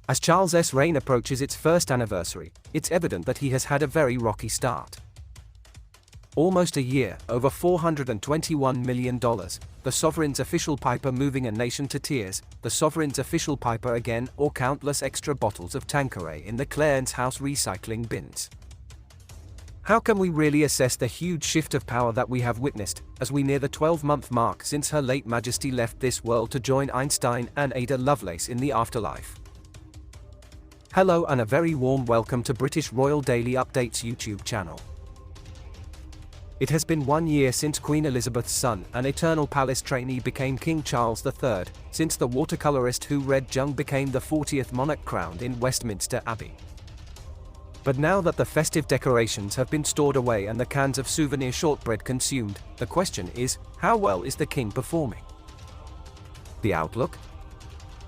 As Charles's reign approaches its first anniversary, it's evident that he has had a very rocky start. Almost a year, over $421 million, the sovereign's official piper moving a nation to tears, the sovereign's official piper again, or countless extra bottles of Tanqueray in the Clarence House recycling bins. How can we really assess the huge shift of power that we have witnessed, as we near the 12-month mark since Her late Majesty left this world to join Einstein and Ada Lovelace in the afterlife? Hello and a very warm welcome to British Royal Daily Updates YouTube channel. It has been 1 year since Queen Elizabeth's son and eternal palace trainee became King Charles III, since the watercolourist who read Jung became the 40th monarch crowned in Westminster Abbey. But now that the festive decorations have been stored away and the cans of souvenir shortbread consumed, the question is, how well is the king performing? The outlook?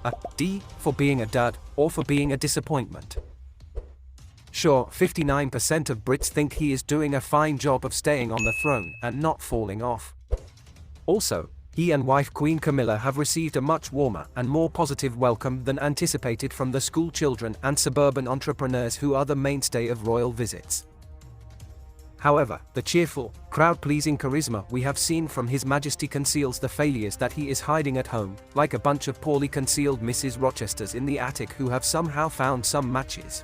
A D for being a dud, or for being a disappointment. Sure, 59% of Brits think he is doing a fine job of staying on the throne and not falling off. Also, he and wife Queen Camilla have received a much warmer and more positive welcome than anticipated from the school children and suburban entrepreneurs who are the mainstay of royal visits. However, the cheerful, crowd-pleasing charisma we have seen from His Majesty conceals the failures that he is hiding at home, like a bunch of poorly concealed Mrs. Rochesters in the attic who have somehow found some matches.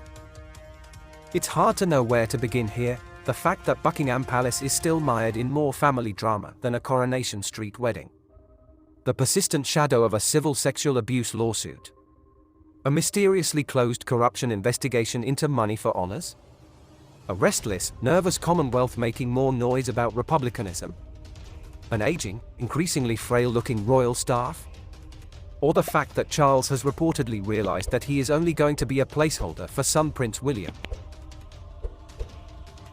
It's hard to know where to begin here. The fact that Buckingham Palace is still mired in more family drama than a Coronation Street wedding. The persistent shadow of a civil sexual abuse lawsuit. A mysteriously closed corruption investigation into money for honors. A restless, nervous Commonwealth making more noise about republicanism. An aging, increasingly frail-looking royal staff. Or the fact that Charles has reportedly realized that he is only going to be a placeholder for son Prince William.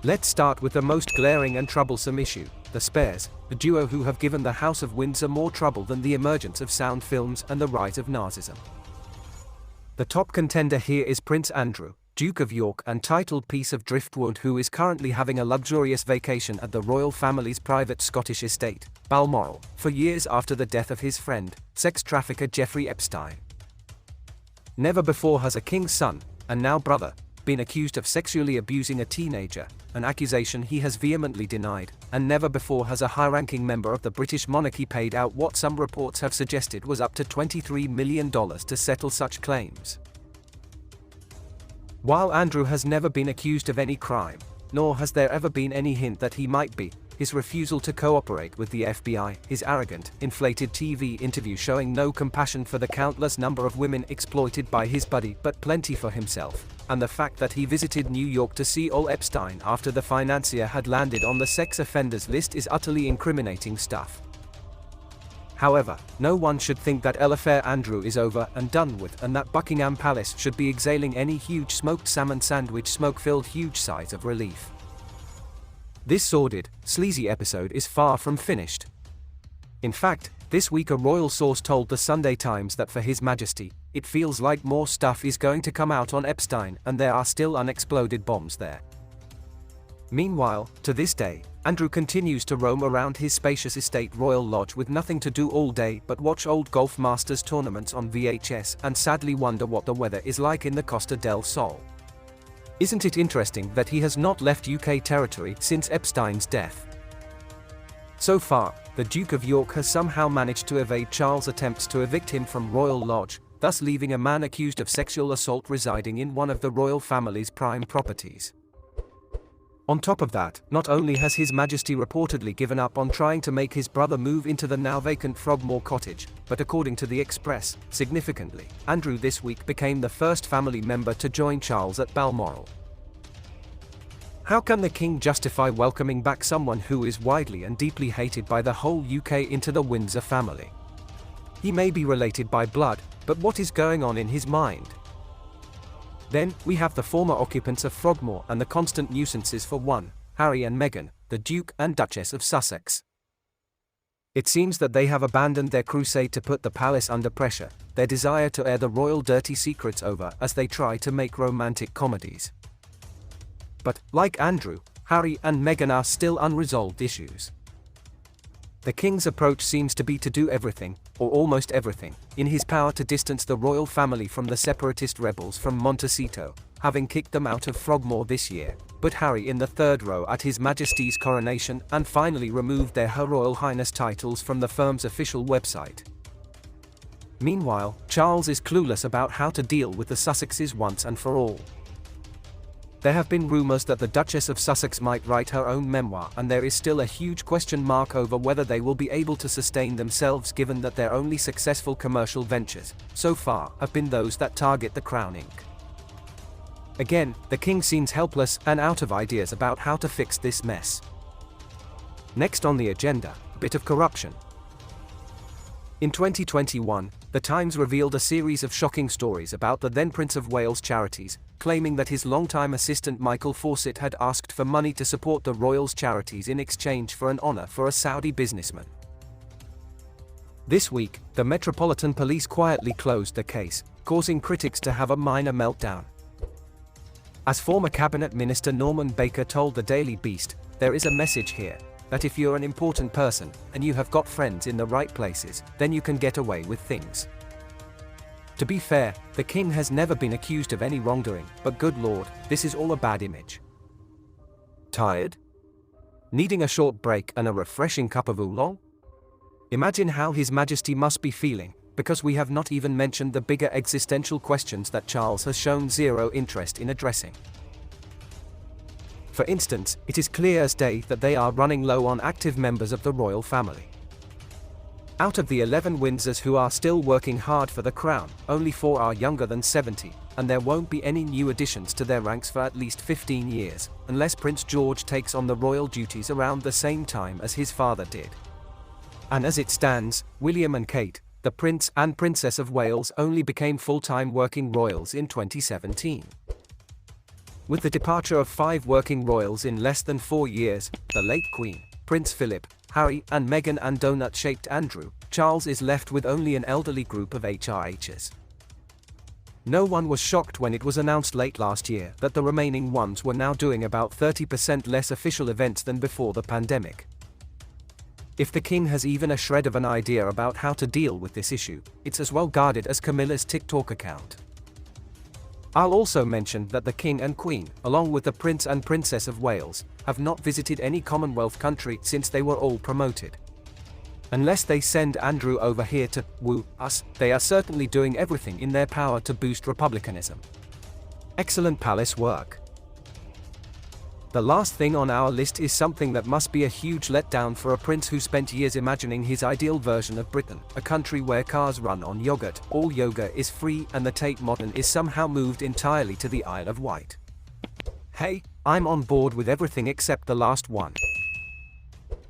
Let's start with the most glaring and troublesome issue, the Spares, the duo who have given the House of Windsor more trouble than the emergence of sound films and the rise of Nazism. The top contender here is Prince Andrew, Duke of York and titled piece of driftwood, who is currently having a luxurious vacation at the royal family's private Scottish estate, Balmoral, for years after the death of his friend, sex trafficker Jeffrey Epstein. Never before has a king's son, and now brother, been accused of sexually abusing a teenager, an accusation he has vehemently denied, and never before has a high-ranking member of the British monarchy paid out what some reports have suggested was up to $23 million to settle such claims. While Andrew has never been accused of any crime, nor has there ever been any hint that he might be, his refusal to cooperate with the FBI, his arrogant, inflated TV interview showing no compassion for the countless number of women exploited by his buddy but plenty for himself, and the fact that he visited New York to see Ol Epstein after the financier had landed on the sex offenders list is utterly incriminating stuff. However, no one should think that l'affaire Andrew is over and done with, and that Buckingham Palace should be exhaling any huge smoked salmon sandwich smoke-filled huge sighs of relief. This sordid, sleazy episode is far from finished. In fact, this week a royal source told the Sunday Times that for His Majesty, it feels like more stuff is going to come out on Epstein and there are still unexploded bombs there. Meanwhile, to this day, Andrew continues to roam around his spacious estate Royal Lodge with nothing to do all day but watch old Golf Masters tournaments on VHS and sadly wonder what the weather is like in the Costa del Sol. Isn't it interesting that he has not left UK territory since Epstein's death? So far, the Duke of York has somehow managed to evade Charles' attempts to evict him from Royal Lodge, thus leaving a man accused of sexual assault residing in one of the royal family's prime properties. On top of that, not only has His Majesty reportedly given up on trying to make his brother move into the now vacant Frogmore cottage, but according to the Express, significantly, Andrew this week became the first family member to join Charles at Balmoral. How can the king justify welcoming back someone who is widely and deeply hated by the whole UK into the Windsor family? He may be related by blood, but what is going on in his mind? Then, we have the former occupants of Frogmore and the constant nuisances for one, Harry and Meghan, the Duke and Duchess of Sussex. It seems that they have abandoned their crusade to put the palace under pressure, their desire to air the royal dirty secrets over as they try to make romantic comedies. But, like Andrew, Harry and Meghan are still unresolved issues. The king's approach seems to be to do everything, or almost everything, in his power to distance the royal family from the separatist rebels from Montecito, having kicked them out of Frogmore this year, put Harry in the third row at His Majesty's coronation, and finally removed their Her Royal Highness titles from the firm's official website. Meanwhile, Charles is clueless about how to deal with the Sussexes once and for all. There have been rumors that the Duchess of Sussex might write her own memoir, and there is still a huge question mark over whether they will be able to sustain themselves given that their only successful commercial ventures, so far, have been those that target the Crown Inc. Again, the king seems helpless and out of ideas about how to fix this mess. Next on the agenda, a bit of corruption. In 2021, The Times revealed a series of shocking stories about the then Prince of Wales charities, claiming that his longtime assistant Michael Fawcett had asked for money to support the royals' charities in exchange for an honor for a Saudi businessman. This week, the Metropolitan Police quietly closed the case, causing critics to have a minor meltdown. As former Cabinet Minister Norman Baker told the Daily Beast, there is a message here, that if you're an important person, and you have got friends in the right places, then you can get away with things. To be fair, the king has never been accused of any wrongdoing, but good lord, this is all a bad image. Tired? Needing a short break and a refreshing cup of oolong? Imagine how His Majesty must be feeling, because we have not even mentioned the bigger existential questions that Charles has shown zero interest in addressing. For instance, it is clear as day that they are running low on active members of the royal family. Out of the 11 Windsors who are still working hard for the crown, only 4 are younger than 70, and there won't be any new additions to their ranks for at least 15 years, unless Prince George takes on the royal duties around the same time as his father did. And as it stands, William and Kate, the Prince and Princess of Wales, only became full-time working royals in 2017. With the departure of 5 working royals in less than 4 years, the late Queen, Prince Philip, Harry and Meghan and donut-shaped Andrew, Charles is left with only an elderly group of HRHs. No one was shocked when it was announced late last year that the remaining ones were now doing about 30% less official events than before the pandemic. If the king has even a shred of an idea about how to deal with this issue, it's as well guarded as Camilla's TikTok account. I'll also mention that the King and Queen, along with the Prince and Princess of Wales, have not visited any Commonwealth country since they were all promoted. Unless they send Andrew over here to woo us, they are certainly doing everything in their power to boost republicanism. Excellent palace work. The last thing on our list is something that must be a huge letdown for a prince who spent years imagining his ideal version of Britain, a country where cars run on yogurt, all yoga is free, and the Tate Modern is somehow moved entirely to the Isle of Wight. Hey, I'm on board with everything except the last one.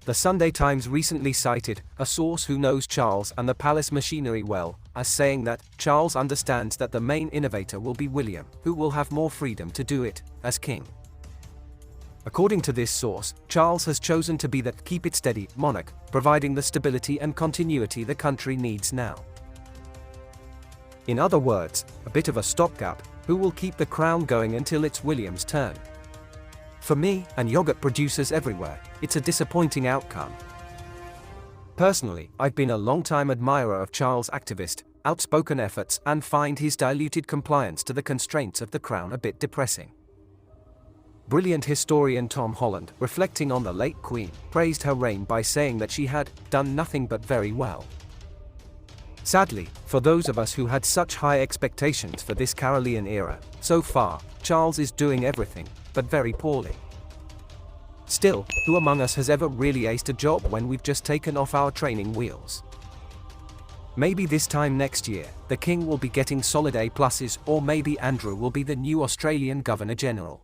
The Sunday Times recently cited a source who knows Charles and the palace machinery well, as saying that Charles understands that the main innovator will be William, who will have more freedom to do it as king. According to this source, Charles has chosen to be that keep it steady monarch, providing the stability and continuity the country needs now. In other words, a bit of a stopgap, who will keep the crown going until it's William's turn. For me, and yogurt producers everywhere, it's a disappointing outcome. Personally, I've been a long-time admirer of Charles' activist, outspoken efforts and find his diluted compliance to the constraints of the crown a bit depressing. Brilliant historian Tom Holland, reflecting on the late Queen, praised her reign by saying that she had done nothing but very well. Sadly, for those of us who had such high expectations for this Carolean era, so far, Charles is doing everything, but very poorly. Still, who among us has ever really aced a job when we've just taken off our training wheels? Maybe this time next year, the King will be getting solid A+, or maybe Andrew will be the new Australian Governor-General.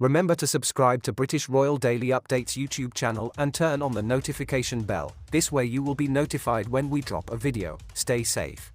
Remember to subscribe to British Royal Daily Updates YouTube channel and turn on the notification bell, this way you will be notified when we drop a video. Stay safe.